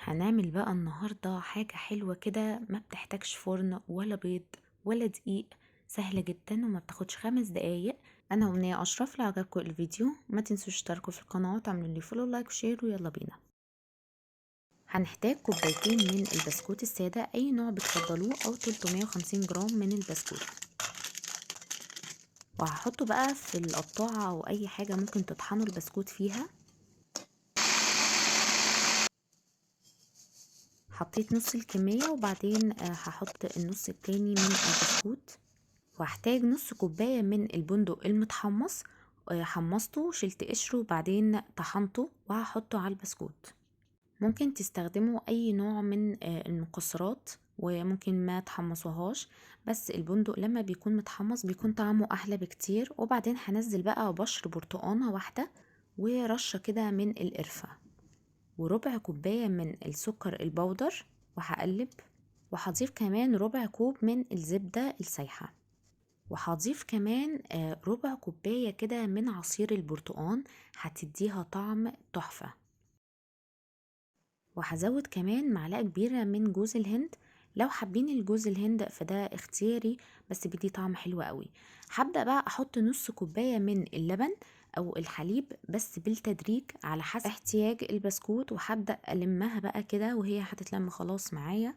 هنعمل بقى النهاردة حاجة حلوة كده، ما بتحتاجش فرن ولا بيض ولا دقيق. سهلة جدا وما بتاخدش 5 دقايق. انا امنية اشرف. لو عجبكم الفيديو ما تنسوش تشتركوا في القناة وتعملوا لي فولو لايك وشير، ويلا بينا. هنحتاج كوبايتين من البسكوت السادة، اي نوع بتفضلوه، او 350 جرام من البسكوت. وهحطه بقى في القطاعة او اي حاجة ممكن تطحنوا البسكوت فيها. حطيت نص الكمية، وبعدين هحط النص التاني من البسكوت. وهحتاج نص كوباية من البندق المتحمص. حمصته شلت قشره وبعدين طحنته وهحطه على البسكوت. ممكن تستخدموا اي نوع من المكسرات، وممكن ما تحمصوهاش، بس البندق لما بيكون متحمص بيكون طعمه احلى بكتير. وبعدين هنزل بقى بشر برتقانة واحدة، ورشة كده من القرفة، وربع كوباية من السكر البودر، وهقلب. وهضيف كمان ربع كوب من الزبدة السايحة، وهضيف كمان ربع كوباية كده من عصير البرتقان، هتديها طعم تحفة. وهزود كمان معلقة كبيرة من جوز الهند. لو حابين الجوز الهند فده اختياري، بس بيدي طعم حلو قوي. هبدأ بقى احط نص كوباية من اللبن او الحليب، بس بالتدريج على حسب احتياج البسكوت. وهبدأ المها بقى كده وهي هتتلم خلاص معايا.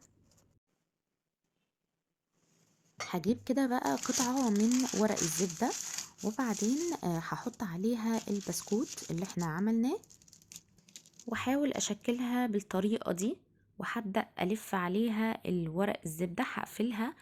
هجيب كده بقى قطعة من ورق الزبدة، وبعدين هحط عليها البسكوت اللي احنا عملناه، واحاول اشكلها بالطريقة دي. وهبدأ الف عليها الورق الزبدة، هقفلها.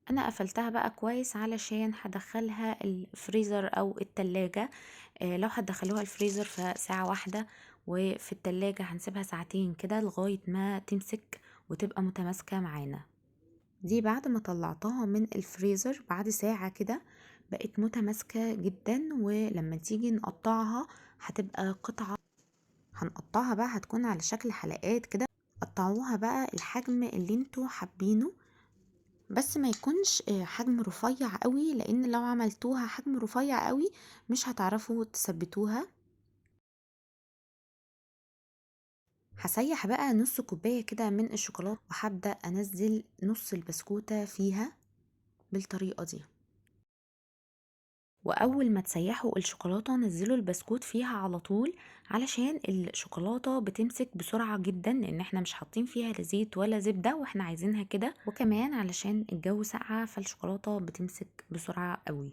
انا قفلتها بقى كويس علشان هدخلها الفريزر او التلاجة. لو هتدخلوها الفريزر فساعة واحدة، وفي التلاجة هنسيبها ساعتين كده لغاية ما تمسك وتبقى متماسكة معانا. دي بعد ما طلعتها من الفريزر بعد ساعة كده بقت متماسكة جدا. ولما تيجي نقطعها هتبقى قطعة، هنقطعها بقى هتكون على شكل حلقات كده. قطعوها بقى الحجم اللي انتوا حابينه، بس ما يكونش حجم رفيع قوي، لان لو عملتوها حجم رفيع قوي مش هتعرفوا تثبتوها. هسيح بقى نص كوباية كده من الشوكولاتة، وهبدأ انزل نص البسكوتة فيها بالطريقة دي. واول ما تسيحوا الشوكولاته نزلوا البسكوت فيها على طول، علشان الشوكولاته بتمسك بسرعه جدا، لان احنا مش حاطين فيها لا زيت ولا زبده واحنا عايزينها كده. وكمان علشان الجو ساقعه فالشوكولاته بتمسك بسرعه قوي.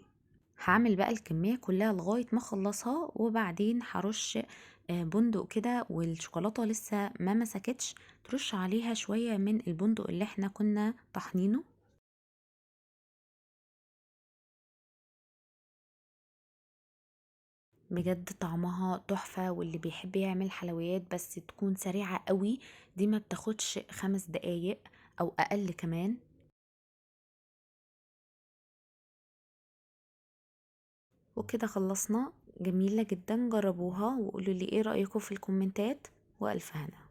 هعمل بقى الكميه كلها لغايه ما اخلصها، وبعدين هرش بندق كده، والشوكولاته لسه ما مسكتش ترش عليها شويه من البندق اللي احنا كنا طحنينه. بجد طعمها تحفة، واللي بيحب يعمل حلويات بس تكون سريعة قوي، دي ما بتاخدش 5 دقايق او اقل كمان. وكده خلصنا. جميلة جدا، جربوها وقولوا لي ايه رأيكم في الكومنتات، والف هنا.